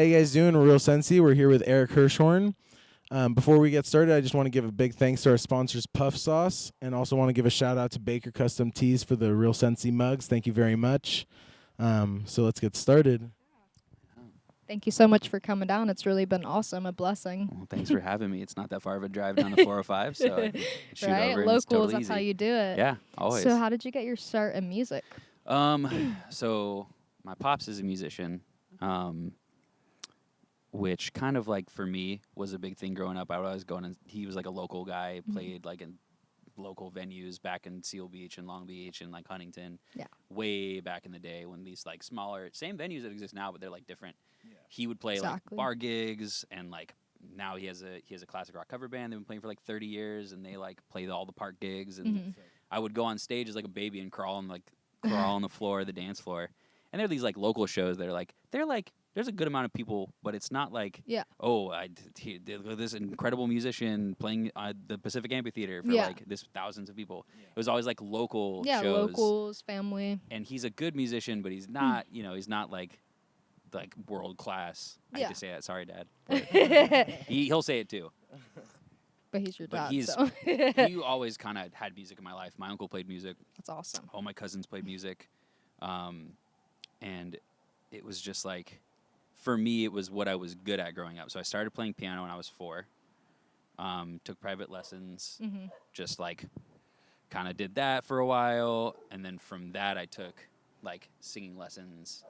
How you guys doing? We're Real Sensi. We're here with Eric Hirschhorn. Before we get started, I just want to give a big thanks to our sponsors, Puff Sauce, and also want to give a shout out to Baker Custom Tees for the Real Sensi mugs. Thank you very much. So let's get started. Thank you so much for coming down. It's really been awesome, a blessing. Well, thanks for having me. It's not that far of a drive down the 405, so I can shoot Right? over. And Locals, it's totally that's easy. how you do it. Yeah, always. So how did you get your start in music? So my pops is a musician, which kind of like for me was a big thing growing up. I was going, and he was like a local guy, played like in local venues back in Seal Beach and Long Beach and like Huntington. Yeah. Way back in the day when these like smaller, same venues that exist now, but they're like different. Yeah. He would play Exactly. like bar gigs, and like now he has a classic rock cover band. They've been playing for like 30 years, and they like play all the park gigs. And I would go on stage as like a baby and crawl on the floor, the dance floor. And there are these like local shows that are like there's a good amount of people, but it's not like this incredible musician playing the Pacific Amphitheater for like this thousands of people. Yeah. It was always like local shows. Locals, family. And he's a good musician, but he's not he's not like world class. I hate to say that. Sorry, Dad. But he'll say it too. But he's your But dad, so. he always kind of had music in my life. My uncle played music. That's awesome. All my cousins played music. And it was just like, for me, it was what I was good at growing up. So I started playing piano when I was 4. Took private lessons. Just like kind of did that for a while. And then from that, I took like singing lessons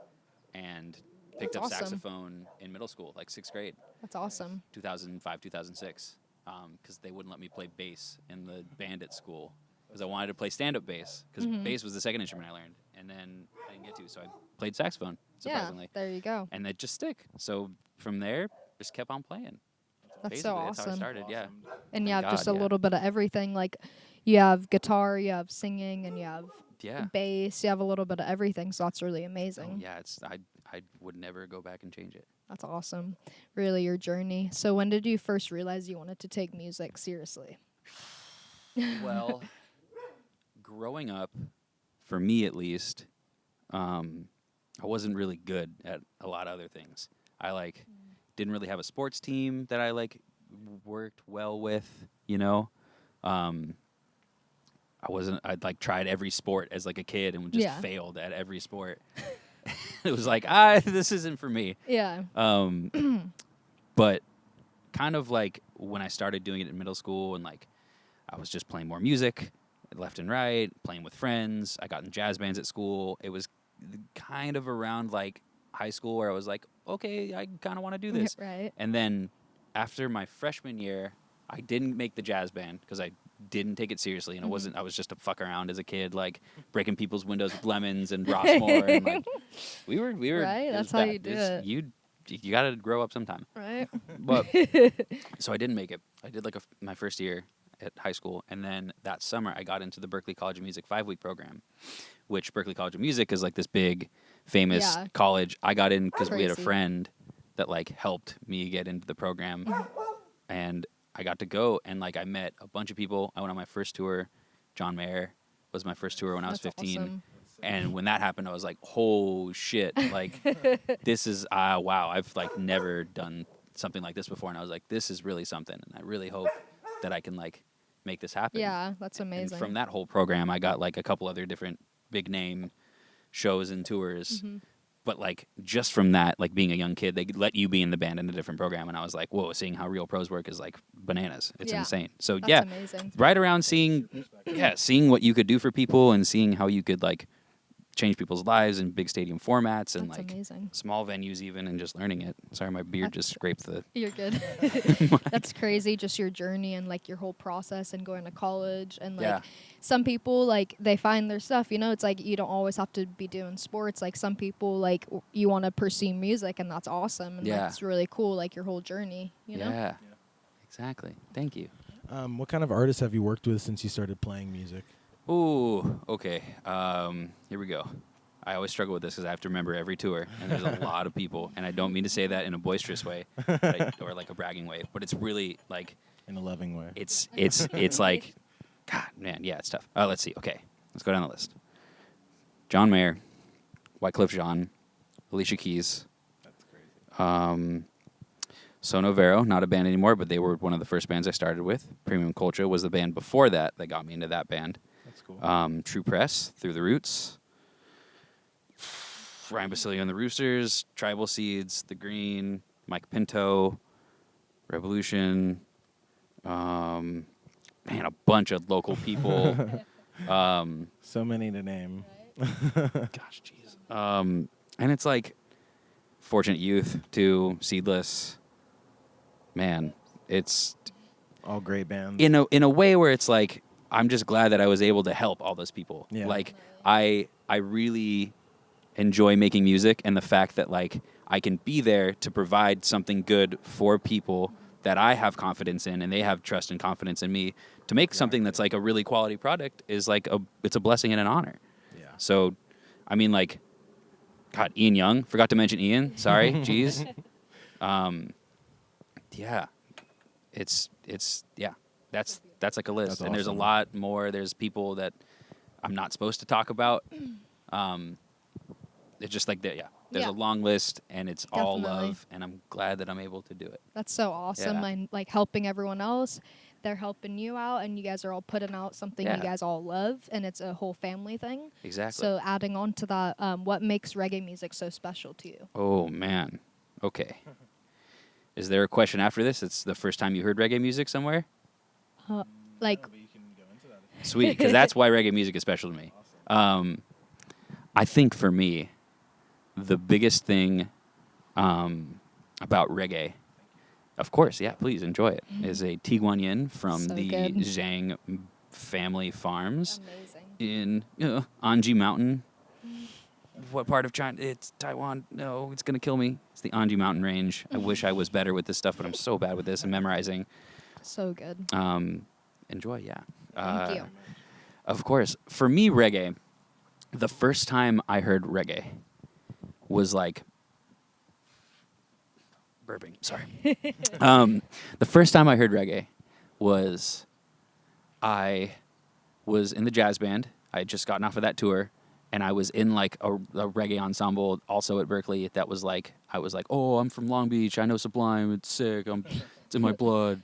and picked up saxophone in middle school, like 6th grade. That's awesome. 2005, 2006. Because they wouldn't let me play bass in the band at school. Because I wanted to play stand-up bass. Because bass was the second instrument I learned. And then I didn't get to, so I played saxophone, surprisingly. Yeah, there you go. And that just stick. So from there, just kept on playing. That's Basically, so awesome. that's how I started, yeah. And you have God, just a yeah. little bit of everything. Like, you have guitar, you have singing, and you have Yeah. bass. You have a little bit of everything, so that's really amazing. Oh, yeah, I would never go back and change it. That's awesome. Really, your journey. So when did you first realize you wanted to take music seriously? Well, growing up, for me at least, I wasn't really good at a lot of other things. I didn't really have a sports team that I worked well with, I'd tried every sport as like a kid and just failed at every sport. It was like, this isn't for me. Yeah. But kind of like when I started doing it in middle school and I was just playing more music left and right, playing with friends. I got in jazz bands at school. It was kind of around high school where I was like, okay, I kind of want to do this. Right. And then after my freshman year, I didn't make the jazz band because I didn't take it seriously, and I was just a fuck around as a kid, breaking people's windows with lemons and Rossmore, and we were right. That's how you do it. You got to grow up sometime, right? But so I didn't make it. I did my first year at high school, and then that summer I got into the Berklee College of Music 5-week program, which Berklee College of Music is this big, famous college. I got in because we had a friend that helped me get into the program, and I got to go, and I met a bunch of people. I went on my first tour. John Mayer was my first tour when I was 15. Awesome. And when that happened, I was like, "Oh shit! This is wow! I've never done something like this before." And I was like, "This is really something." And I really hope that I can make this happen. Yeah, that's amazing. And from that whole program, I got a couple other different big name shows and tours. But just from that, being a young kid, they let you be in the band in a different program, and I was like, "Whoa!" Seeing how real pros work is bananas. It's insane. So that's amazing. Right around seeing what you could do for people and seeing how you could change people's lives in big stadium formats and that's amazing. Small venues even, and just learning it. Sorry, my beard just scraped the. You're good. That's crazy. Just your journey and your whole process and going to college and some people they find their stuff. It's you don't always have to be doing sports. Some people you want to pursue music, and that's awesome. And that's really cool. Your whole journey. You know? Yeah. Exactly. Thank you. What kind of artists have you worked with since you started playing music? Ooh, okay. Here we go. I always struggle with this because I have to remember every tour, and there's a lot of people, and I don't mean to say that in a boisterous way, or a bragging way, but it's really in a loving way. It's God, man, yeah, it's tough. Let's see. Okay, let's go down the list. John Mayer, Wycliffe Jean, Alicia Keys. That's crazy. Sonovero, not a band anymore, but they were one of the first bands I started with. Premium Culture was the band before that got me into that band. That's cool. True Press, Through the Roots, Ryan Basilio and the Roosters, Tribal Seeds, The Green, Mike Pinto, Rebelution, man, a bunch of local people. So many to name. Gosh, jeez. And it's like Fortunate Youth too, Seedless. Man, it's all great bands. In a way where it's like I'm just glad that I was able to help all those people. Yeah. Like I really enjoy making music, and the fact that like I can be there to provide something good for people that I have confidence in, and they have trust and confidence in me to make something that's like a really quality product is like it's a blessing and an honor. Yeah. So, I mean, like, God, Ian Young, forgot to mention Ian. Sorry, jeez. Yeah, it's yeah. That's like a list, That's and there's a awesome. lot more. There's people that I'm not supposed to talk about. It's just like that. Yeah, there's a long list, and it's all Definitely. love, and I'm glad that I'm able to do it. That's so awesome. Yeah. And like helping everyone else, they're helping you out, and you guys are all putting out something you guys all love, and it's a whole family thing. Exactly. So adding on to that, what makes reggae music so special to you? Oh man. Okay. Is there a question after this? It's the first time you heard reggae music somewhere? Like, Sweet, because that's why reggae music is special to me. I think for me, the biggest thing about reggae, of course, yeah, please enjoy it, is a Tiguanyin from So the good. Zhang family farms amazing. in Anji Mountain. What part of China? It's Taiwan. No, it's going to kill me. It's the Anji Mountain range. I wish I was better with this stuff, but I'm so bad with this and memorizing. So good. Enjoy, yeah. Thank you. Of course. For me, reggae, the first time I heard reggae was like burping. Sorry. The first time I heard reggae was I was in the jazz band. I had just gotten off of that tour, and I was in like a reggae ensemble also at Berkeley that was like, I was like, oh, I'm from Long Beach. I know Sublime. It's sick. It's in my blood.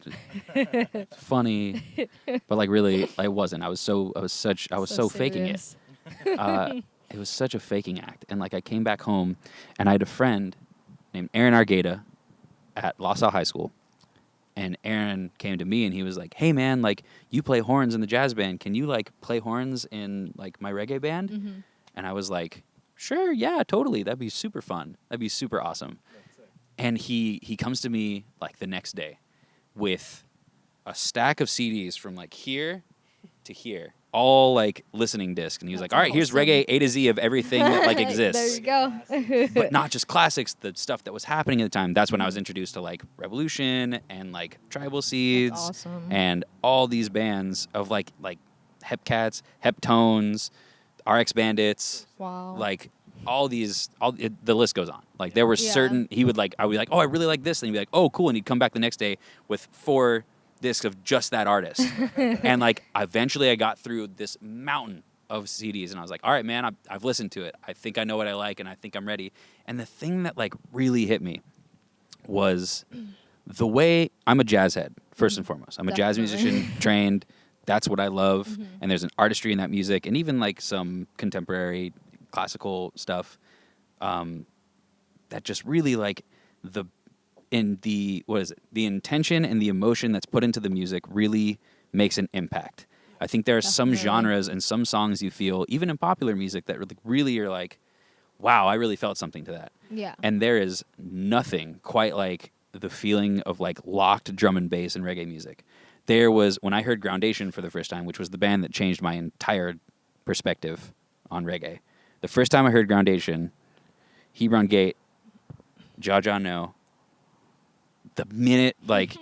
It's funny. But like really, I wasn't. I was so faking it. serious. It was such a faking act. And like I came back home, and I had a friend named Aaron Argata at La Salle High School. And Aaron came to me and he was like, hey man, like you play horns in the jazz band. Can you like play horns in like my reggae band? Mm-hmm. And I was like, sure, yeah, totally. That'd be super fun. That'd be super awesome. And he comes to me like the next day with a stack of CDs from like here to here, all like listening discs. And he was like, all right, here's awesome. reggae A to Z of everything that like exists. There you go. But not just classics, the stuff that was happening at the time. That's when I was introduced to like Rebelution and like Tribal Seeds awesome. and all these bands of like Hepcats, Heptones, RX Bandits, Wow. like all these, the list goes on. Like there were certain, I would be like, oh, I really like this. And he'd be like, oh, cool. And he'd come back the next day with 4 discs of just that artist. And like eventually I got through this mountain of CDs and I was like, all right, man, I've listened to it. I think I know what I like and I think I'm ready. And the thing that like really hit me was the way I'm a jazz head, first and foremost. I'm a jazz musician trained. That's what I love. Mm-hmm. And there's an artistry in that music and even like some contemporary classical stuff that just really like the intention and the emotion that's put into the music really makes an impact. I think there are some genres and some songs you feel, even in popular music, that really are like, wow, I really felt something to that. Yeah. And there is nothing quite like the feeling of like locked drum and bass in reggae music. There was, when I heard Groundation for the first time, which was the band that changed my entire perspective on reggae. The first time I heard Groundation, Hebron Gate, Jaja No, the minute like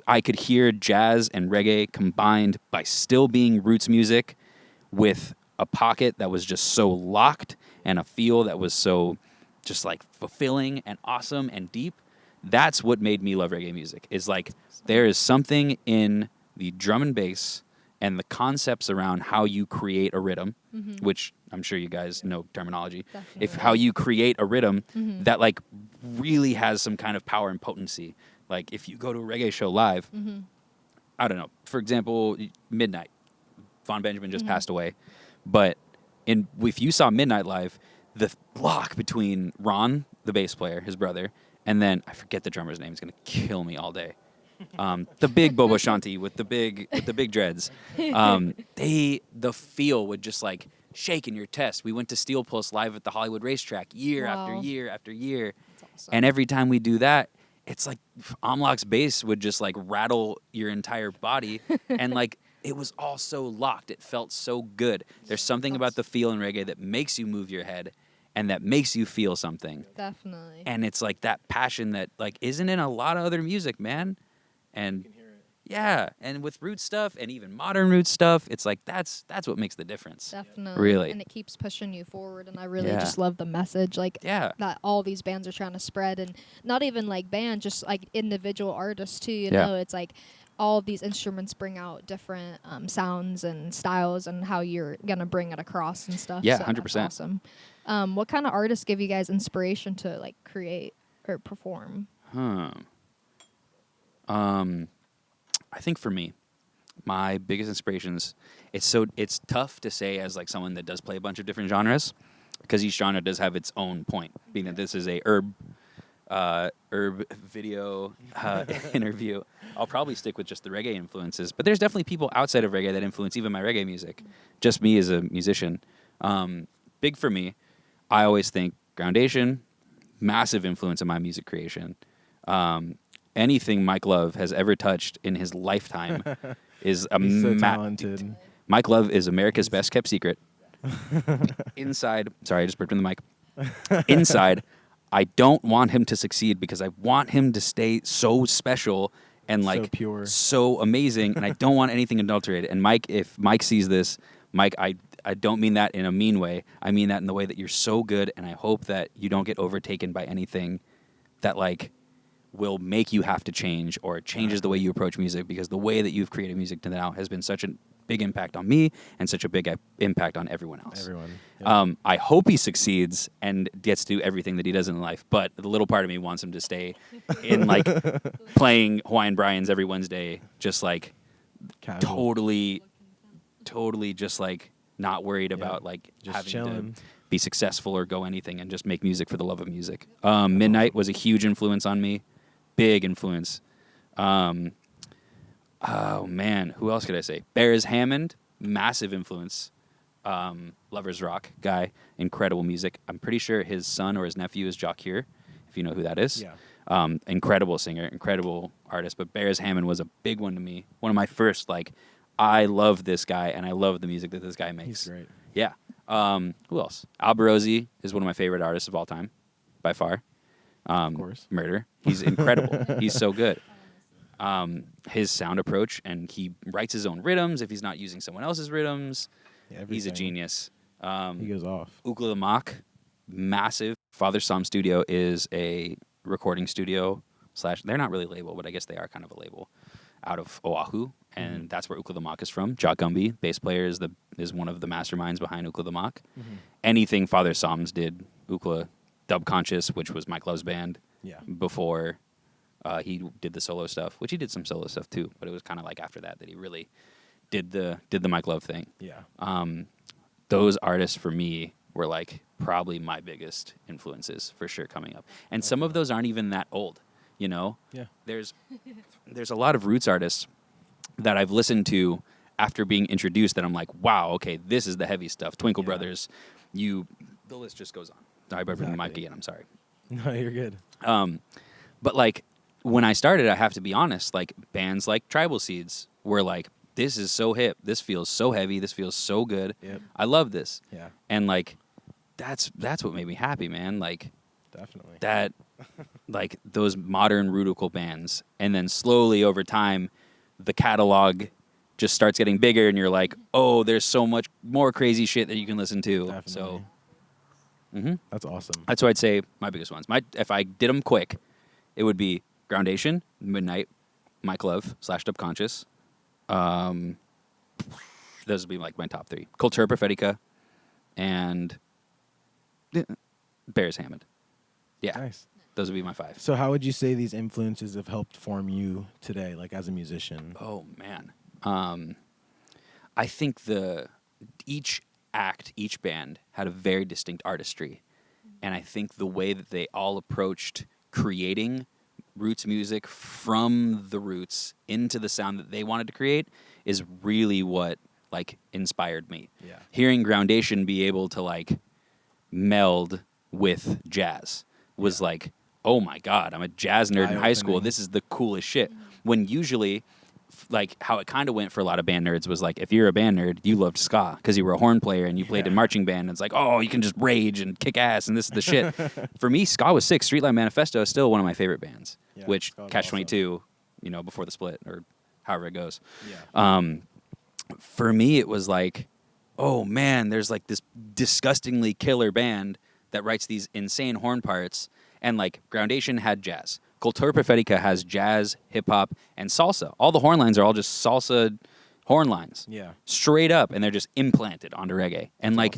I could hear jazz and reggae combined by still being roots music with a pocket that was just so locked and a feel that was so just like fulfilling and awesome and deep. That's what made me love reggae music. Is like there is something in the drum and bass and the concepts around how you create a rhythm, which I'm sure you guys know terminology. Definitely. How you create a rhythm that like really has some kind of power and potency. Like if you go to a reggae show live, I don't know. For example, Midnight. Von Benjamin just passed away, but if you saw Midnight live, the block between Ron, the bass player, his brother, and then I forget the drummer's name. He's gonna kill me all day. The big Bobo Shanti with the big dreads. The feel would just like shake in your chest. We went to Steel Pulse live at the Hollywood Racetrack year after year after year, awesome. and every time we do that, it's like Amlok's bass would just like rattle your entire body, and like it was all so locked. It felt so good. There's something about the feel in reggae that makes you move your head, and that makes you feel something. Definitely. And it's like that passion that like isn't in a lot of other music, man. And yeah, and with root stuff and even modern root stuff, it's like that's what makes the difference. Definitely. Really. And it keeps pushing you forward, and I really just love the message that all these bands are trying to spread, and not even like bands, just like individual artists too, you know. It's like all of these instruments bring out different sounds and styles, and how you're going to bring it across and stuff. Yeah, so 100%. That's awesome. What kind of artists give you guys inspiration to like create or perform? I think for me, my biggest inspirations, it's tough to say as like someone that does play a bunch of different genres, because each genre does have its own point, being that this is a herb video interview. I'll probably stick with just the reggae influences, but there's definitely people outside of reggae that influence even my reggae music. Just me as a musician. Big for me, I always think Groundation, massive influence in my music creation. Anything Mike Love has ever touched in his lifetime is He's so talented. Mike Love is America's best kept secret. Inside, sorry, I just burped in the mic. Inside, I don't want him to succeed because I want him to stay so special and like so pure, so amazing, and I don't want anything adulterated. And Mike, if Mike sees this, Mike, I don't mean that in a mean way. I mean that in the way that you're so good, and I hope that you don't get overtaken by anything that like will make you have to change or changes the way you approach music, because the way that you've created music to now has been such a big impact on me and such a big impact on everyone else. Yep. I hope he succeeds and gets to do everything that he does in life, but the little part of me wants him to stay in like playing Hawaiian Brian's every Wednesday, just like Casual. totally just like not worried about like just having chilling. to be successful or go anything, and just make music for the love of music. Midnight was a huge influence on me. Big influence. Oh man, who else could I say? Bears Hammond, massive influence. Lovers Rock guy, incredible music. I'm pretty sure his son or his nephew is Jock here, if you know who that is. Yeah. Incredible singer, incredible artist. But Bears Hammond was a big one to me. One of my first, like, I love this guy and I love the music that this guy makes. He's great. Yeah. Who else? Alberosi is one of my favorite artists of all time, by far. Of course. Murder. He's incredible. He's so good. His sound approach, and he writes his own rhythms if he's not using someone else's rhythms. Yeah, He's a everything. genius. He goes off. Ukla the Mock, massive. Father Psalm Studio is a recording studio / they're not really a label, but I guess they are kind of a label out of Oahu, and that's where Ukla the Mock is from. Jock Gumby, bass player, is one of the masterminds behind Ukla the Mock. Anything Father Psalms did, Ukla. Dub Conscious, which was Mike Love's band, before he did the solo stuff, which he did some solo stuff too, but it was kind of like after that he really did the Mike Love thing. Yeah. Those artists for me were like probably my biggest influences for sure coming up, and some of those aren't even that old, you know. Yeah. There's a lot of roots artists that I've listened to after being introduced that I'm like, wow, okay, this is the heavy stuff. Twinkle Brothers, the list just goes on. I burped in the mic again. I'm sorry. No, you're good. But like when I started, I have to be honest. Like bands like Tribal Seeds were like, "This is so hip. This feels so heavy. This feels so good. Yep. I love this." Yeah. And like, that's what made me happy, man. Like Definitely. that, like those modern rudical bands, and then slowly over time, the catalog just starts getting bigger, and you're like, "Oh, there's so much more crazy shit that you can listen to." Definitely. So. That's awesome. That's what I'd say my biggest ones. If I did them quick, it would be Groundation, Midnight, Mike Love / Dub Conscious. Those would be like my top three. Cultura Prophetica and Bears Hammond. Yeah. Nice. those would be my 5. So how would you say these influences have helped form you today, like as a musician? Oh man, I think each band had a very distinct artistry, and I think the way that they all approached creating roots music from the roots into the sound that they wanted to create is really what like inspired me. Yeah. Hearing Groundation be able to like meld with jazz was like, oh my God, I'm a jazz nerd in high school. This is the coolest shit. When usually, like how it kind of went for a lot of band nerds was like, if you're a band nerd, you loved ska because you were a horn player and you played in marching band. And it's like, oh, you can just rage and kick ass and this is the shit. For me, ska was sick. Streetlight Manifesto is still one of my favorite bands, which Catch-22, before the split or however it goes. Yeah. For me, it was like, oh man, there's like this disgustingly killer band that writes these insane horn parts. And like Groundation had jazz. Cultura Profetica has jazz, hip hop, and salsa. All the horn lines are all just salsa horn lines. Yeah. Straight up, and they're just implanted onto reggae. And like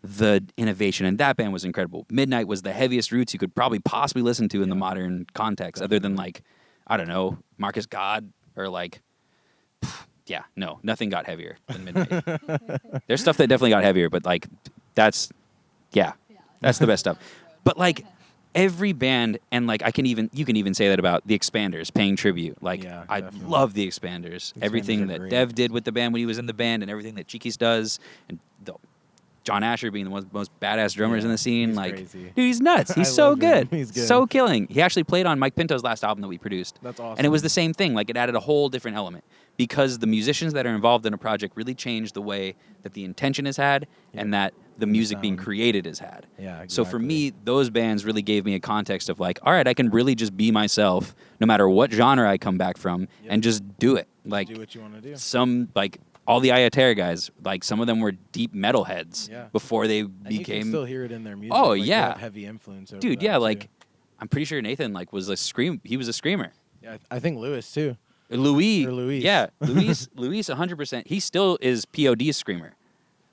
the innovation in that band was incredible. Midnight was the heaviest roots you could probably possibly listen to in the modern context, other than like, I don't know, Marcus God or like, nothing got heavier than Midnight. There's stuff that definitely got heavier, but like that's the best stuff. But like every band, and like you can even say that about the Expanders paying tribute. Like I love the Expanders. Everything that Dev did with the band when he was in the band, and everything that Cheekies does, and John Asher being the most badass drummers in the scene. He's like, crazy. dude, he's nuts. He's so good. He's good. So killing. He actually played on Mike Pinto's last album that we produced. That's awesome. And it was the same thing. Like, it added a whole different element because the musicians that are involved in a project really changed the way that the intention is had and that the music being created is had. Yeah, exactly. So for me, those bands really gave me a context of like, all right, I can really just be myself no matter what genre I come back from and just do it. Like, do what you want to do. Some, like, all the Ayaterra guys, like some of them were deep metalheads before they and became. You can still hear it in their music. Oh like, yeah, they have heavy influence. Over dude. that Yeah, too. like I'm pretty sure Nathan like was a scream. He was a screamer. Yeah, I think Lewis too. Louis. Or Luis. Yeah, Luis. 100%. He still is POD's screamer.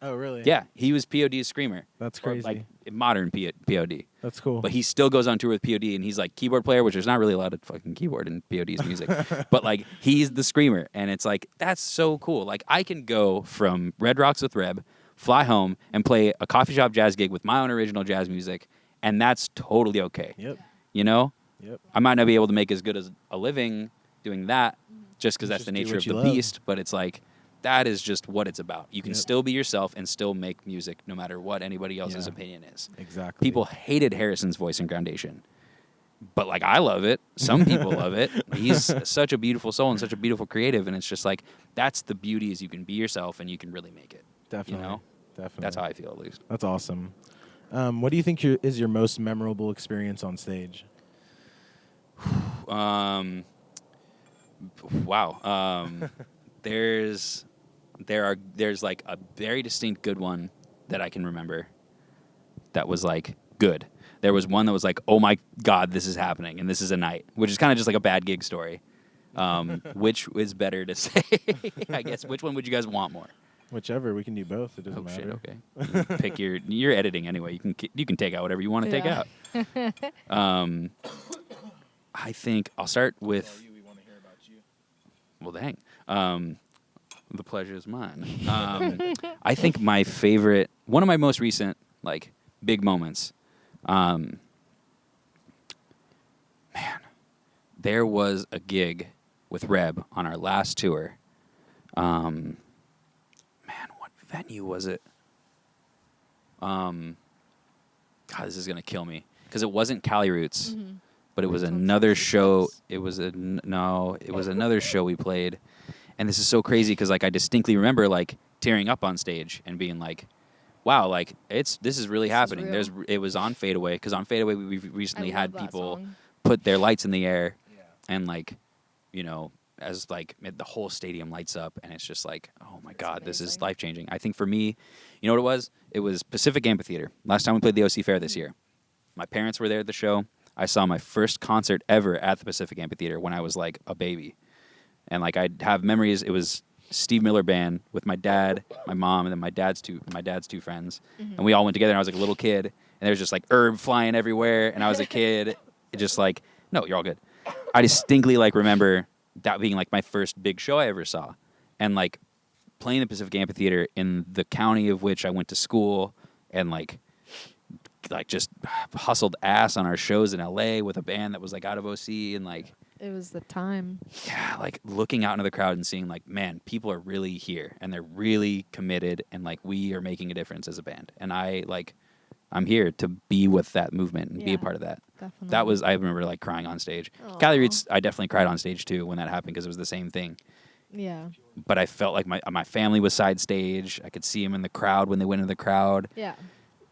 Oh really? Yeah, he was POD's screamer. That's Or, crazy. like modern POD. That's cool. But he still goes on tour with POD, and he's like keyboard player, which there's not really a lot of fucking keyboard in POD's music. But like he's the screamer, and it's like that's so cool. Like I can go from Red Rocks with Reb, fly home, and play a coffee shop jazz gig with my own original jazz music, and that's totally okay. Yep. You know? Yep. I might not be able to make as good as a living doing that, just because that's the nature of the beast. But it's like that is just what it's about. You can still be yourself and still make music no matter what anybody else's opinion is. Exactly. People hated Harrison's voice in Groundation. But, like, I love it. Some people love it. He's such a beautiful soul and such a beautiful creative. And it's just, like, that's the beauty is you can be yourself and you can really make it. Definitely. You know? Definitely. That's how I feel, at least. That's awesome. What do you think is your most memorable experience on stage? Wow. There's like a very distinct good one that I can remember that was like good. There was one that was like, oh my God, this is happening and this is a night, which is kind of just like a bad gig story. Which is better to say? I guess. Which one would you guys want more? Whichever. We can do both. It doesn't matter. Shit, okay. You pick you're editing anyway. You can take out whatever you want to take out. I think I'll start with. We want to hear about you. Well, dang. The pleasure is mine. I think one of my most recent, like, big moments, man, there was a gig with Reb on our last tour. Man, what venue was it? God, this is going to kill me. Because it wasn't Cali Roots, but it was another show. It was another show we played. And this is so crazy because, like, I distinctly remember, like, tearing up on stage and being like, wow, like, this is really happening. It was on Fadeaway, because on Fadeaway we recently had people put their lights in the air and, like, you know, as, like, the whole stadium lights up, and it's just like, oh, my God, this is life-changing. I think for me, you know what it was? It was Pacific Amphitheater. Last time we played the OC Fair this year. My parents were there at the show. I saw my first concert ever at the Pacific Amphitheater when I was, like, a baby. And, like, I have memories. It was Steve Miller Band with my dad, my mom, and then my dad's two friends. And we all went together, and I was, like, a little kid. And there was just, like, herb flying everywhere. And I was a kid. just like, no, you're all good. I distinctly like remember that being like my first big show I ever saw, and like playing the Pacific Amphitheater in the county of which I went to school, and like just hustled ass on our shows in LA with a band that was like out of OC, and like it was the time. Yeah, like looking out into the crowd and seeing like, man, people are really here and they're really committed, and like we are making a difference as a band, and I'm here to be with that movement and be a part of that. Definitely. That was, I remember like crying on stage. Cali Roots, I definitely cried on stage too when that happened because it was the same thing. Yeah. But I felt like my family was side stage. I could see them in the crowd when they went into the crowd. Yeah.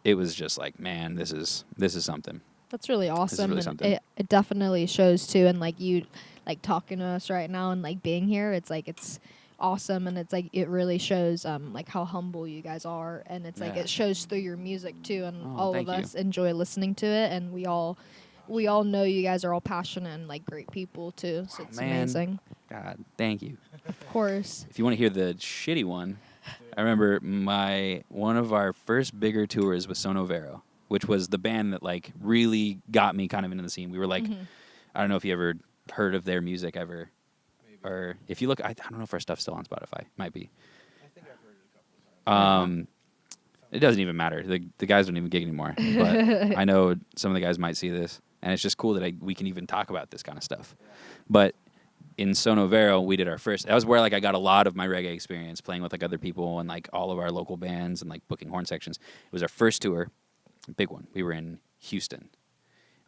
It was just like, man, this is something. That's really awesome. Really and something. It definitely shows too, and like you like talking to us right now and like being here, it's like it's awesome, and it's like it really shows like how humble you guys are, and it's like it shows through your music too, and all of us enjoy listening to it, and we all know you guys are all passionate and like great people too, so it's amazing. God, thank you. Of course. If you want to hear the shitty one, I remember one of our first bigger tours with Sonovero, which was the band that like really got me kind of into the scene. We were like, I don't know if you ever heard of their music ever. Maybe. Or if you look, I don't know if our stuff's still on Spotify. Might be. I think I've heard it a couple of times. It doesn't even matter. The guys don't even gig anymore. But I know some of the guys might see this, and it's just cool that we can even talk about this kind of stuff. Yeah. But in Sonovero, we did our first. That was where like I got a lot of my reggae experience, playing with like other people and like all of our local bands and like booking horn sections. It was our first tour, big one. We were in Houston.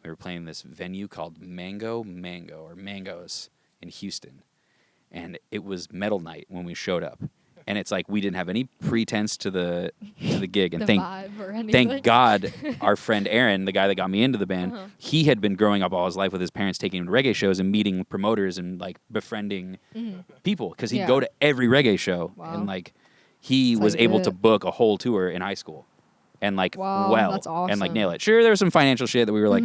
We were playing this venue called Mangoes in Houston, and it was metal night when we showed up. And it's like we didn't have any pretense to the gig, and thank God our friend Aaron, the guy that got me into the band, he had been growing up all his life with his parents taking him to reggae shows and meeting promoters and like befriending people, because he'd go to every reggae show, and like he was able to book a whole tour in high school. And like that's awesome. And like nail it. Sure, there was some financial shit that we were like,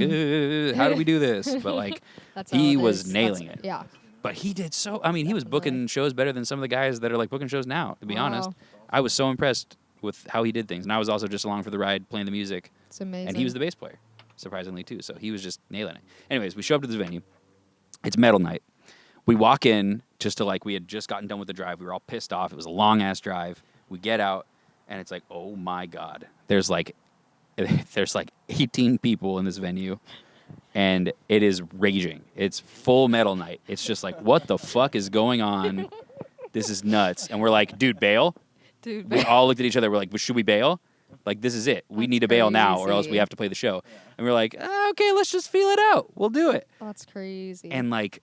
how do we do this? But like he was nailing it. Yeah. But he did so. I mean, he was booking shows better than some of the guys that are like booking shows now. To be honest, I was so impressed with how he did things, and I was also just along for the ride, playing the music. It's amazing. And he was the bass player, surprisingly too. So he was just nailing it. Anyways, we show up to this venue. It's metal night. We walk in just to like we had just gotten done with the drive. We were all pissed off. It was a long ass drive. We get out. And it's like, oh my God, there's like 18 people in this venue, and it is raging. It's full metal night. It's just like, what the fuck is going on? This is nuts. And we're like, dude, bail. We all looked at each other. We're like, should we bail? Like, this is it. We need to bail now, or else we have to play the show. And we're like, okay, let's just feel it out. We'll do it. That's crazy. And like,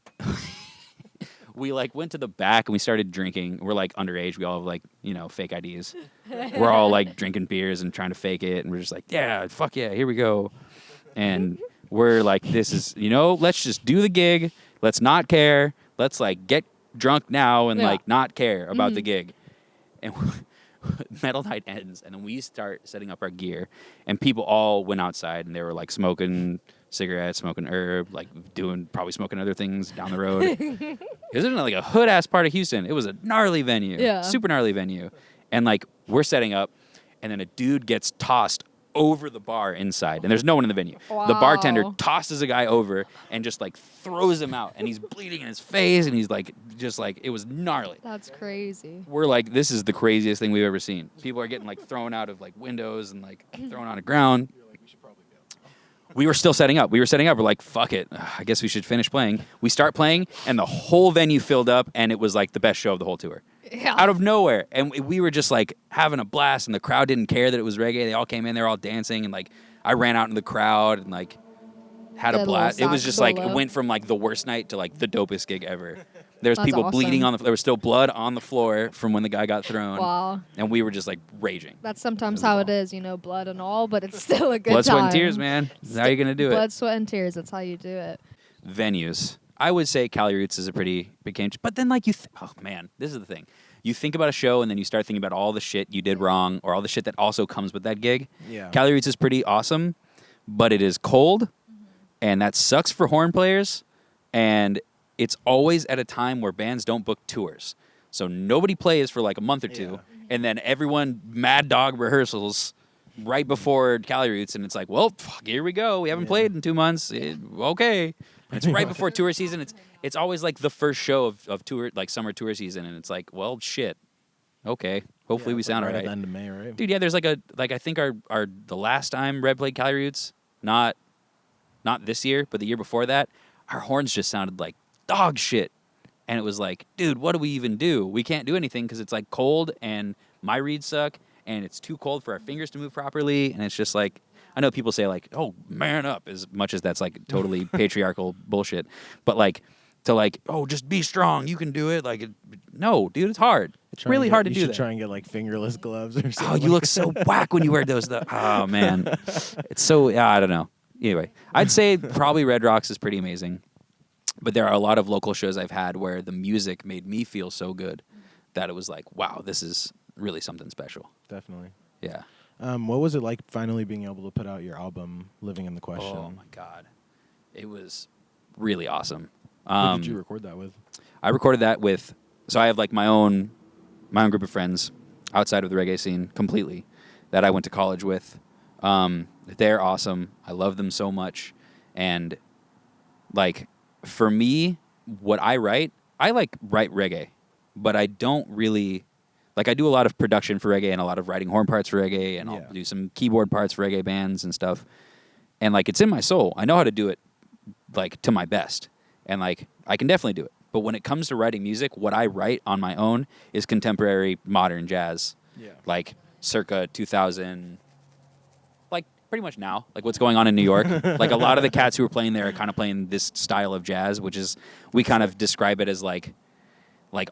we like went to the back and we started drinking. We're like underage. We all have like, fake IDs. We're all like drinking beers and trying to fake it. And we're just like, yeah, fuck yeah, here we go. And we're like, this is, let's just do the gig. Let's not care. Let's like get drunk now and like not care about the gig. And metal night ends, and then we start setting up our gear, and people all went outside and they were like smoking cigarettes, smoking herb, like probably smoking other things down the road. It was in like a hood ass part of Houston. It was a gnarly venue, super gnarly venue. And like we're setting up, and then a dude gets tossed over the bar inside, and there's no one in the venue. Wow. The bartender tosses a guy over and just like throws him out, and he's bleeding in his face, and he's like, just like, it was gnarly. That's crazy. We're like, this is the craziest thing we've ever seen. People are getting like thrown out of like windows and like thrown on the ground. We were still setting up. We're like, fuck it. I guess we should finish playing. We start playing, and the whole venue filled up, and it was like the best show of the whole tour. Yeah. Out of nowhere. And we were just like having a blast, and the crowd didn't care that it was reggae. They all came in, they were all dancing, and like I ran out in the crowd and like had a blast. It was just like, it went from like the worst night to like the dopest gig ever. There's people bleeding on there was still blood on the floor from when the guy got thrown. Wow. And we were just like raging. That's sometimes how it is, blood and all, but it's still a good blood, time. Blood, sweat, and tears, man. That's how you're going to do it. Blood, sweat, and tears. That's how you do it. Venues. I would say Cali Roots is a pretty big game. But then like oh man, this is the thing. You think about a show, and then you start thinking about all the shit you did wrong, or all the shit that also comes with that gig. Yeah. Cali Roots is pretty awesome, but it is cold, and that sucks for horn players, and it's always at a time where bands don't book tours. So nobody plays for like a month or two, and then everyone mad dog rehearsals right before Cali Roots, and it's like, well, fuck, here we go. We haven't played in 2 months. Okay. And it's right before tour season. It's always like the first show of tour, like summer tour season, and it's like, well, shit. Okay. Hopefully we sound right all at the right. end of May, right? Dude, yeah, there's like I think our the last time Red played Cali Roots, not this year, but the year before that, our horns just sounded like dog shit. And it was like, dude, what do we even do? We can't do anything because it's like cold and my reeds suck and it's too cold for our fingers to move properly. And it's just like, I know people say like, oh, man up, as much as that's like totally patriarchal bullshit. But like, to like, oh, just be strong. You can do it. Like, no, dude, it's hard. It's really hard to do that. You that. should try and get like fingerless gloves or something. Oh, you look so whack when you wear those. Oh, man. It's so, I don't know. Anyway, I'd say probably Red Rocks is pretty amazing. But there are a lot of local shows I've had where the music made me feel so good that it was like, wow, this is really something special. Definitely. Yeah. What was it like finally being able to put out your album, Living in the Question? Oh, my God. It was really awesome. Who did you record that with? I recorded that with, so I have like my own group of friends outside of the reggae scene completely that I went to college with. They're awesome. I love them so much. And like, for me, what I write reggae, but I don't really, like I do a lot of production for reggae and a lot of writing horn parts for reggae, and I'll do some keyboard parts for reggae bands and stuff. And like, it's in my soul. I know how to do it like to my best. And like, I can definitely do it. But when it comes to writing music, what I write on my own is contemporary modern jazz. Yeah. Like circa 2000, like pretty much now, like what's going on in New York. Like a lot of the cats who are playing there are kind of playing this style of jazz, which is, we kind of describe it as like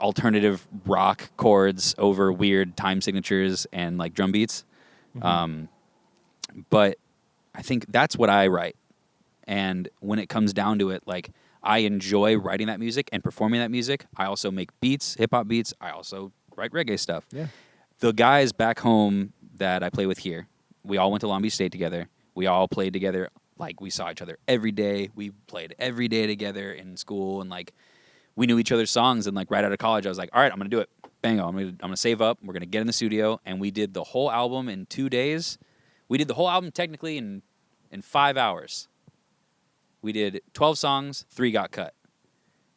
alternative rock chords over weird time signatures and like drum beats. Mm-hmm. But I think that's what I write. And when it comes down to it, like, I enjoy writing that music and performing that music. I also make beats, hip-hop beats. I also write reggae stuff. Yeah. The guys back home that I play with here, we all went to Long Beach State together. We all played together. Like, we saw each other every day. We played every day together in school. And, like, we knew each other's songs. And, like, right out of college, I was like, all right, I'm going to do it. Bango. I'm gonna save up. We're going to get in the studio. And we did the whole album in 2 days. We did the whole album technically in 5 hours. We did 12 songs, 3 got cut.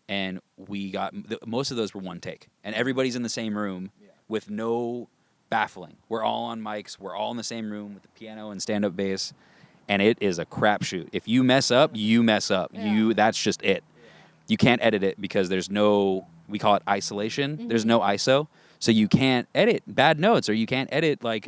And we got, most of those were one take. And everybody's in the same room with no baffling. We're all on mics. We're all in the same room with the piano and stand-up bass. And it is a crapshoot. If you mess up, you mess up. Yeah. That's just it. You can't edit it because there's no, we call it isolation. Mm-hmm. There's no ISO. So you can't edit bad notes, or you can't edit like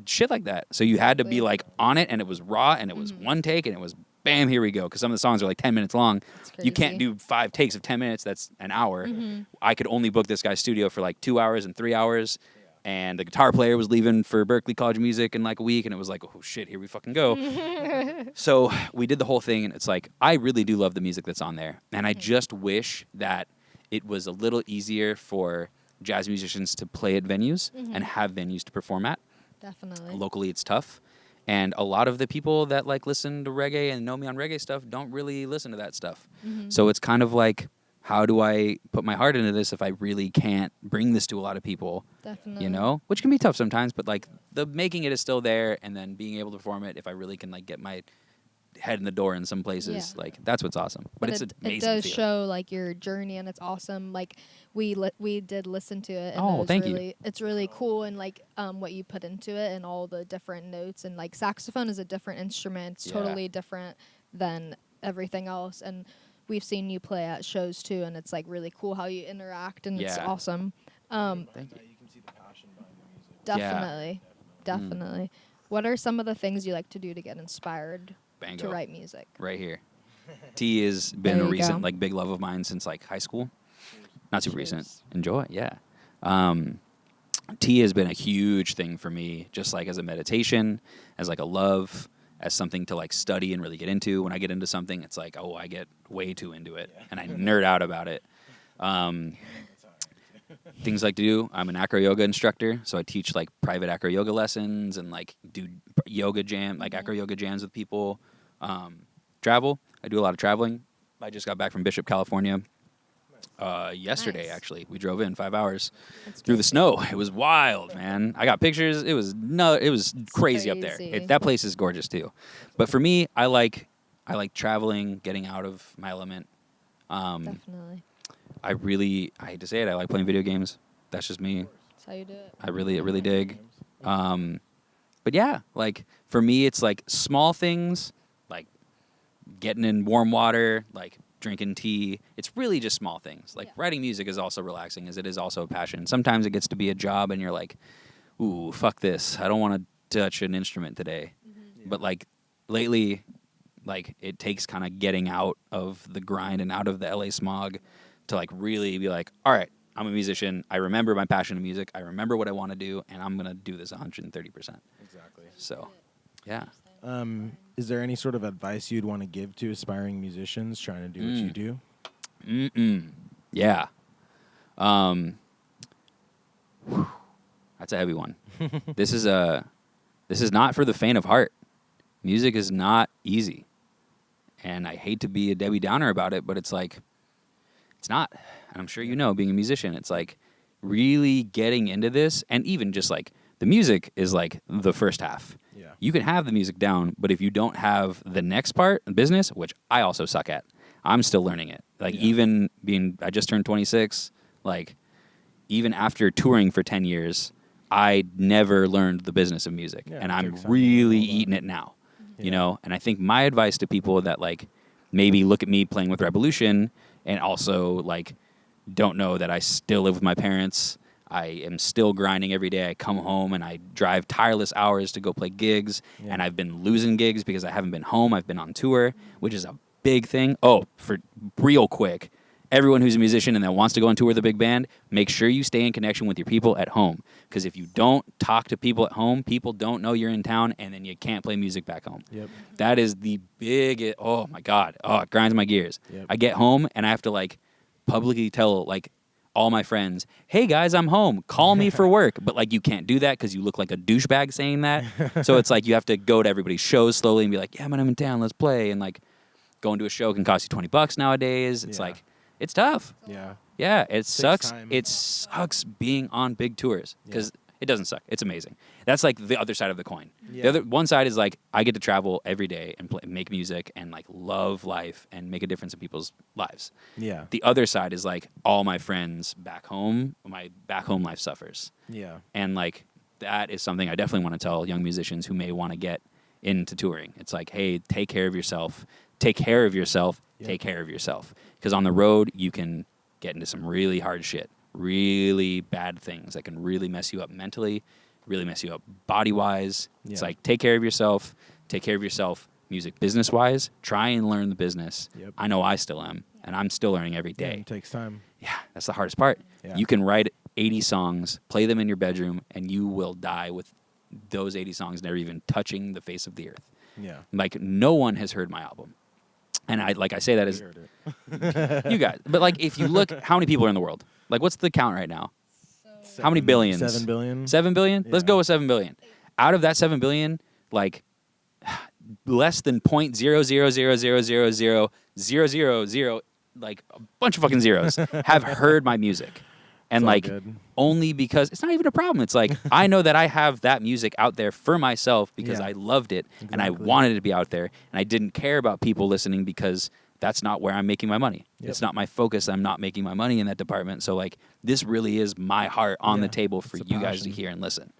shit like that. So you had to be like on it, and it was raw, and it was one take, and it was bam, here we go. Because some of the songs are like 10 minutes long. You can't do 5 takes of 10 minutes. That's an hour. Mm-hmm. I could only book this guy's studio for like 2 hours and 3 hours. And the guitar player was leaving for Berklee College of Music in like a week. And it was like, oh, shit, here we fucking go. So we did the whole thing. And it's like, I really do love the music that's on there. And I just wish that it was a little easier for jazz musicians to play at venues and have venues to perform at. Definitely. Locally, it's tough. And a lot of the people that like listen to reggae and know me on reggae stuff don't really listen to that stuff. Mm-hmm. So it's kind of like, how do I put my heart into this if I really can't bring this to a lot of people? Definitely. You know? Which can be tough sometimes, but like the making it is still there, and then being able to perform it, if I really can like get my head in the door in some places, like that's what's awesome. But it's amazing. It does show like your journey, and it's awesome. Like we did listen to it, and thank you. It's really cool, and like what you put into it, and all the different notes, and like saxophone is a different instrument. It's totally different than everything else, and we've seen you play at shows too, and it's like really cool how you interact, and it's awesome. Thank you. You can see the passion behind the music. Definitely. What are some of the things you like to do to get inspired? Bango. To write music. Right here. T has been a recent like big love of mine since like high school. Not super recent. Enjoy, yeah. T has been a huge thing for me, just like as a meditation, as like a love, as something to like study and really get into. When I get into something, it's like, oh, I get way too into it, and I nerd out about it. Things I like to do, I'm an acro yoga instructor, so I teach like private acro yoga lessons and like do yoga jam, like acro yoga jams with people. Travel, I do a lot of traveling. I just got back from Bishop, California. Yesterday, Nice. actually, we drove in 5 hours That's through good. the snow. It was wild, man. I got pictures. It was crazy up there. crazy. That place is gorgeous too. But for me, I like traveling, getting out of my element. Definitely. I hate to say it, I like playing video games. That's just me. That's how you do it. I really dig. But yeah, like for me, it's like small things, like getting in warm water, like drinking tea. It's really just small things. Like writing music is also relaxing, as it is also a passion. Sometimes it gets to be a job, and you're like, "Ooh, fuck this! I don't want to touch an instrument today." Mm-hmm. But like lately, like it takes kind of getting out of the grind and out of the LA smog to like really be like, "All right, I'm a musician. I remember my passion in music. I remember what I want to do, and I'm gonna do this 130%." Exactly. So, yeah. Is there any sort of advice you'd want to give to aspiring musicians trying to do what you do? Yeah. That's a heavy one. This is not for the faint of heart. Music is not easy. And I hate to be a Debbie Downer about it, but it's like, it's not. And I'm sure you know, being a musician, it's like really getting into this. And even just like the music is like the first half. Yeah. You can have the music down, but if you don't have the next part, business, which I also suck at, I'm still learning it. Like even I just turned 26, like even after touring for 10 years, I never learned the business of music. Yeah, and it I'm takes time to really learn all that. eating it now, you know? And I think my advice to people that like maybe look at me playing with Rebelution and also like don't know that I still live with my parents. I am still grinding every day. I come home and I drive tireless hours to go play gigs, and I've been losing gigs because I haven't been home. I've been on tour, which is a big thing. Oh, for real quick, everyone who's a musician and that wants to go on tour with a big band, make sure you stay in connection with your people at home. Because if you don't talk to people at home, people don't know you're in town, and then you can't play music back home. Yep. That is the big, oh my God. Oh, it grinds my gears. Yep. I get home and I have to like publicly tell like all my friends, "Hey guys, I'm home. Call me for work." But like you can't do that because you look like a douchebag saying that. So it's like you have to go to everybody's shows slowly and be like, "Yeah, man, I'm in town. Let's play." And like going to a show can cost you $20 nowadays. It's like it's tough. Yeah. Yeah, it sucks. time. It sucks being on big tours because it doesn't suck. It's amazing. That's like the other side of the coin. Yeah. The other one side is like I get to travel every day and make music and like love life and make a difference in people's lives. Yeah. The other side is like all my friends back home, my back home life suffers. Yeah. And like that is something I definitely want to tell young musicians who may want to get into touring. It's like, hey, take care of yourself. Take care of yourself. Take care of yourself. Because on the road, you can get into some really hard shit, really bad things that can really mess you up mentally, really mess you up body-wise. It's like, take care of yourself. Take care of yourself music business-wise. Try and learn the business. Yep. I know I still am, and I'm still learning every Yeah, day. it takes time. Yeah, that's the hardest part. Yeah. You can write 80 songs, play them in your bedroom, and you will die with those 80 songs never even touching the face of the earth. Yeah. Like, no one has heard my album. And I say that as We heard it. you guys. But like, if you look, how many people are in the world? Like, what's the count right now? How many billions? 7 billion. 7 billion? Let's Yeah. go with 7 billion. Out of that 7 billion, like less than 0.000000000, like a bunch of fucking zeros, have heard my music. And all like good. only because it's not even a problem. It's like I know that I have that music out there for myself because Yeah. I loved it and I Exactly. wanted it to be out there, and I didn't care about people listening because that's not where I'm making my money. Yep. It's not my focus. I'm not making my money in that department. So like this really is my heart on the Yeah, table for it's a you guys to passion. hear and listen.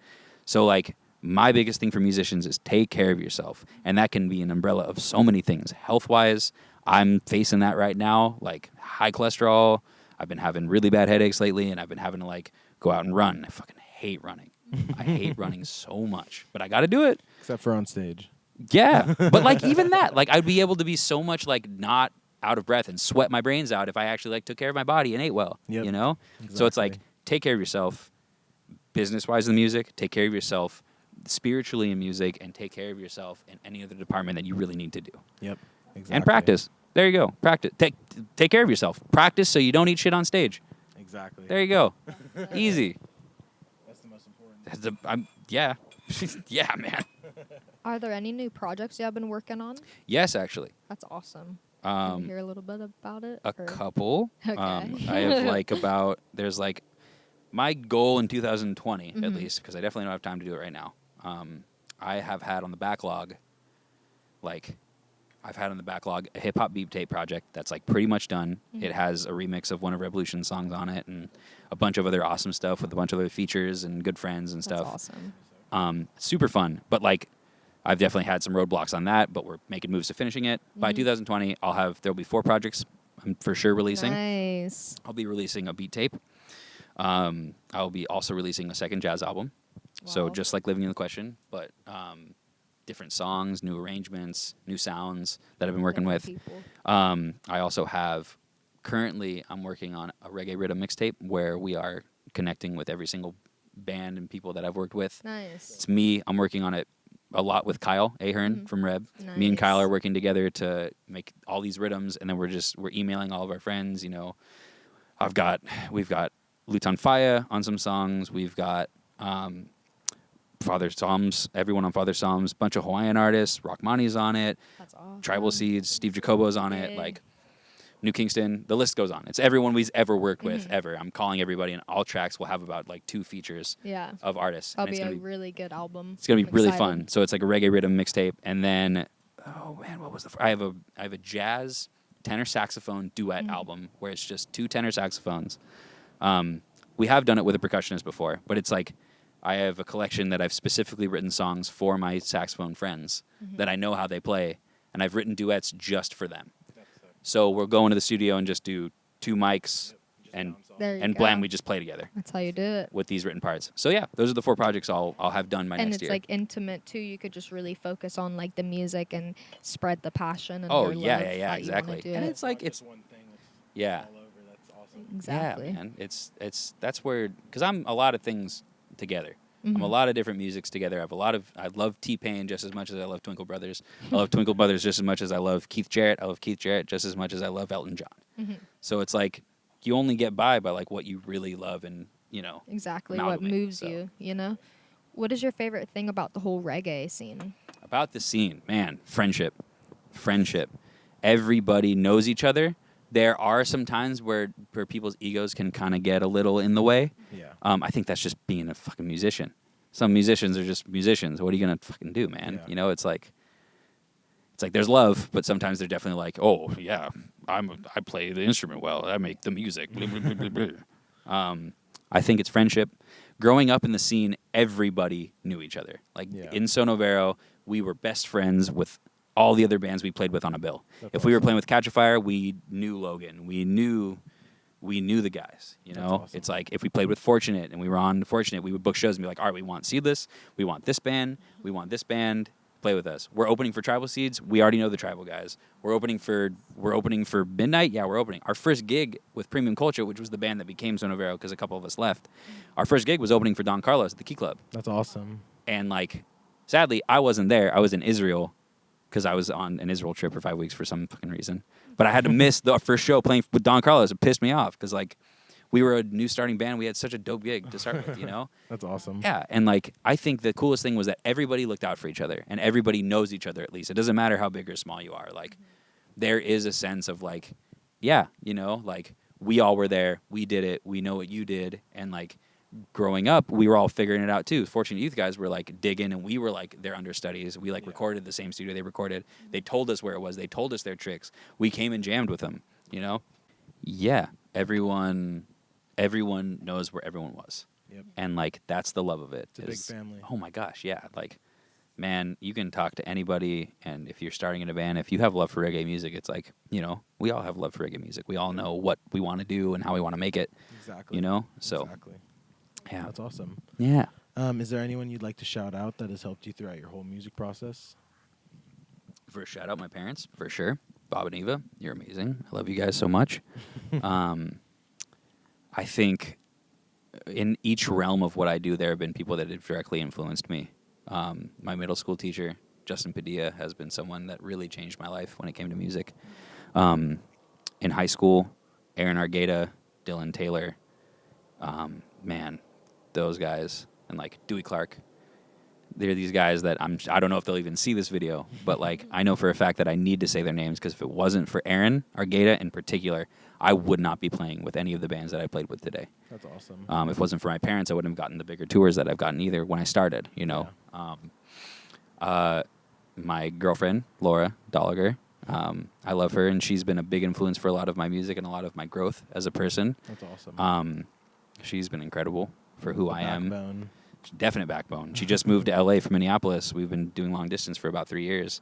So like my biggest thing for musicians is take care of yourself, and that can be an umbrella of so many things. Health-wise, I'm facing that right now, like high cholesterol. I've been having really bad headaches lately, and I've been having to like go out and run. I fucking hate running. I hate running so much, but I got to do it. Except for on stage. Yeah, but like even that, like I'd be able to be so much like not out of breath and sweat my brains out if I actually like took care of my body and ate well. Yep. You know, so it's like Exactly. take care of yourself, business-wise in the music. Take care of yourself spiritually in music, and take care of yourself in any other department that you really need to do. Yep. Exactly. And practice. There you go. Practice. Take care of yourself. Practice so you don't eat shit on stage. Exactly. There you go. Easy. That's the most important. Yeah. Yeah, man. Are there any new projects you have been working on? Yes, actually. That's awesome. Can you hear a little bit about it? A couple. Okay. I have like there's like my goal in 2020 at least, because I definitely don't have time to do it right now. I have had on the backlog, a hip hop beat tape project that's like pretty much done. It has a remix of one of Rebelution songs on it and a bunch of other awesome stuff with a bunch of other features and good friends and stuff. That's awesome. Super fun, but like I've definitely had some roadblocks on that, but we're making moves to finishing it. By 2020, there'll be 4 projects I'm for sure releasing. Nice. I'll be releasing a beat tape. I'll be also releasing a second jazz album. Wow. So just like Living in the Question, but different songs, new arrangements, new sounds that I've been working with. I also have, currently I'm working on a reggae rhythm mixtape where we are connecting with every single band and people that I've worked with. Nice. It's me. I'm working on it a lot with Kyle Ahern from Reb. Nice. Me and Kyle are working together to make all these rhythms, and then we're emailing all of our friends. You know, we've got Luton Faya on some songs. We've got Father Psalms, everyone on Father Psalms, bunch of Hawaiian artists. Rockmani's on it. That's awesome. Tribal Seeds, Steve Jacobo's on it. Like New Kingston, the list goes on. It's everyone we've ever worked with, ever. I'm calling everybody, and all tracks will have about like 2 features of artists. That'll be a really good album. It's gonna be really fun. So it's like a reggae rhythm mixtape, and then what was I have a jazz tenor saxophone duet album where it's just 2 tenor saxophones. We have done it with a percussionist before, but it's like I have a collection that I've specifically written songs for my saxophone friends that I know how they play, and I've written duets just for them. So we'll go into the studio and just do 2 mics, and blam, we just play together. That's how you do it. With these written parts. So yeah, those are the 4 projects I'll have done by next year. And it's like intimate too. You could just really focus on like the music and spread the passion and your love exactly. And it's like it's one thing. Yeah. All over. That's awesome. Exactly. Yeah, man. That's where, because I'm a lot of things together. I'm a lot of different musics together. I love T-Pain just as much as I love Twinkle Brothers. I love Twinkle Brothers just as much as I love Keith Jarrett. I love Keith Jarrett just as much as I love Elton John. So it's like you only get by like what you really love, and exactly what moves you. You know, what is your favorite thing about the whole reggae scene? About the scene, man, friendship. Everybody knows each other. There are some times where people's egos can kind of get a little in the way. Yeah. I think that's just being a fucking musician. Some musicians are just musicians. What are you gonna fucking do, man? Yeah. It's like there's love, but sometimes they're definitely like, oh yeah, I play the instrument well. I make the music. I think it's friendship. Growing up in the scene, everybody knew each other. Like in Sonovero, we were best friends with all the other bands we played with on a bill. If we were playing with Catch a Fire, we knew Logan. We knew the guys. Awesome. It's like if we played with Fortunate and we were on Fortunate, we would book shows and be like, all right, we want Seedless, we want this band, play with us. We're opening for Tribal Seeds. We already know the Tribal guys. We're opening for Midnight. Yeah, we're opening. Our first gig with Premium Culture, which was the band that became Sonovero because a couple of us left. Our first gig was opening for Don Carlos at the Key Club. That's awesome. And like, sadly, I wasn't there. I was in Israel, because I was on an Israel trip for 5 weeks for some fucking reason. But I had to miss the first show playing with Don Carlos. It pissed me off because, like, we were a new starting band. We had such a dope gig to start with, That's awesome. Yeah, and, like, I think the coolest thing was that everybody looked out for each other, and everybody knows each other at least. It doesn't matter how big or small you are. Like, there is a sense of, like, yeah, like, we all were there. We did it. We know what you did. And, like, growing up, we were all figuring it out too. Fortunate Youth guys were like digging, and we were like their understudies. We like recorded the same studio they recorded. They told us where it was. They told us their tricks. We came and jammed with them. Yeah. Everyone knows where everyone was. Yep. And like that's the love of it. It's a big family. Oh my gosh, yeah. Like, man, you can talk to anybody, and if you're starting in a band, if you have love for reggae music, it's like we all have love for reggae music. We all know what we want to do and how we want to make it. Exactly. So. Exactly. Yeah. That's awesome. Yeah. Is there anyone you'd like to shout out that has helped you throughout your whole music process? First, shout out my parents, for sure. Bob and Eva, you're amazing. I love you guys so much. I think in each realm of what I do, there have been people that have directly influenced me. My middle school teacher, Justin Padilla, has been someone that really changed my life when it came to music. In high school, Aaron Argata, Dylan Taylor, man, those guys, and like Dewey Clark, They're these guys that I don't know if they'll even see this video, but like I know for a fact that I need to say their names because if it wasn't for Aaron Argata in particular, I would not be playing with any of the bands that I played with today. That's awesome. If it wasn't for my parents, I wouldn't have gotten the bigger tours that I've gotten either when I started, you know. Yeah. My girlfriend, Laura Dolliger, I love her, and she's been a big influence for a lot of my music and a lot of my growth as a person. That's awesome. She's been incredible for who I am. Backbone. Definite backbone. She just moved to LA from Minneapolis. We've been doing long distance for about 3 years,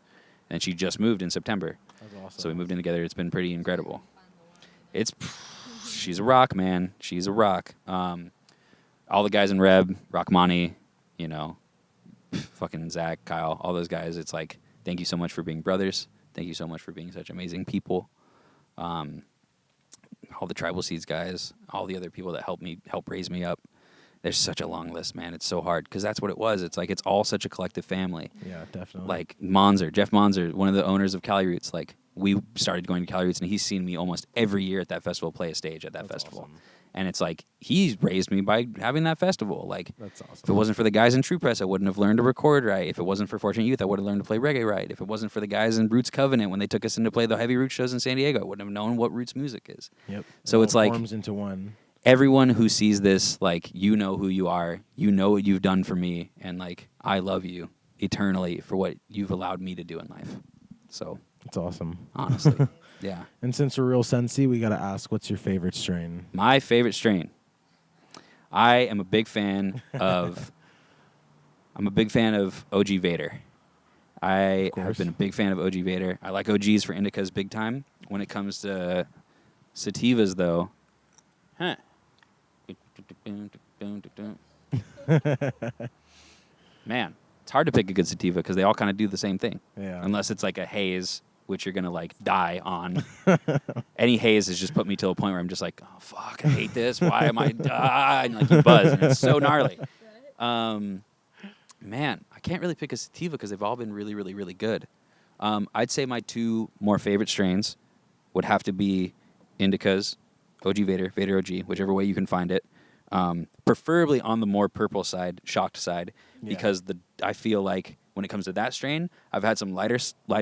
and she just moved in September. That's awesome. So we moved in together. It's been pretty incredible. She's a rock, man. She's a rock. All the guys in Reb, Rockmani, you know, fucking Zach, Kyle, all those guys. It's like, thank you so much for being brothers. Thank you so much for being such amazing people. All the Tribal Seeds guys, all the other people that help raise me up. There's such a long list, man. It's so hard because that's what it was. It's like it's all such a collective family. Yeah, definitely. Like Jeff Monzer, one of the owners of Cali Roots. Like we started going to Cali Roots, and he's seen me almost every year at that festival play a stage at that festival. Awesome. And it's like he's raised me by having that festival. Like that's awesome. If it wasn't for the guys in True Press, I wouldn't have learned to record right. If it wasn't for Fortunate Youth, I would have learned to play reggae right. If it wasn't for the guys in Roots Covenant when they took us in to play the heavy Roots shows in San Diego, I wouldn't have known what Roots music is. Yep. So it's like forms into one. Everyone who sees this, like, you know who you are, you know what you've done for me, and, like, I love you eternally for what you've allowed me to do in life. So. It's awesome. Honestly. Yeah. And since we're real Sensi, we got to ask, what's your favorite strain? My favorite strain. I am a big fan of OG Vader. I have been a big fan of OG Vader. I like OGs for indicas big time. When it comes to sativas, though, man, it's hard to pick a good sativa because they all kind of do the same thing. Yeah. Unless it's like a haze, which you're going to like die on. Any haze has just put me to a point where I'm just like, oh, fuck, I hate this. Why am I dying? Like you buzz, and it's so gnarly. Man, I can't really pick a sativa because they've all been really, really, really good. I'd say my two more favorite strains would have to be indicas, OG Vader, Vader OG, whichever way you can find it. Preferably on the more purple side, shocked side, because I feel like when it comes to that strain, I've had some lighter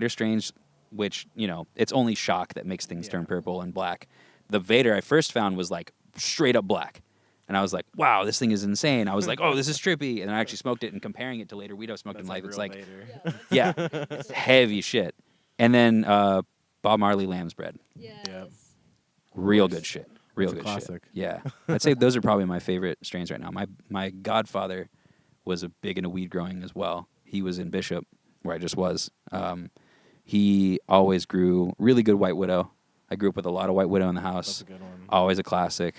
strains, which, you know, it's only shock that makes things turn purple and black. The Vader I first found was like straight up black. And I was like, wow, this thing is insane. I was like, oh, this is trippy. And I actually smoked it, and comparing it to later weed I've smoked in life, it's like, it's heavy shit. And then Bob Marley Lamb's Bread. Yes. Yep. Real good shit. Real That's good a classic. shit. Yeah. I'd say those are probably my favorite strains right now. My godfather was a big into weed growing as well. He was in Bishop, where I just was. He always grew really good White Widow. I grew up with a lot of White Widow in the house. That's a good one. Always a classic.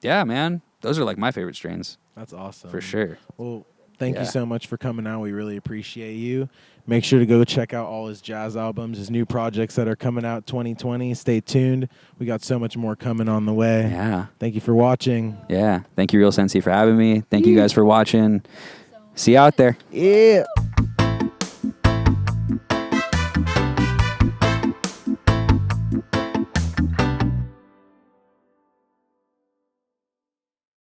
Yeah, man. Those are like my favorite strains. That's awesome. For sure. Well, thank you so much for coming out. We really appreciate you. Make sure to go check out all his jazz albums, his new projects that are coming out 2020. Stay tuned. We got so much more coming on the way. Yeah. Thank you for watching. Yeah. Thank you, Real Sensi, for having me. Thank you guys for watching. See you out there. Yeah.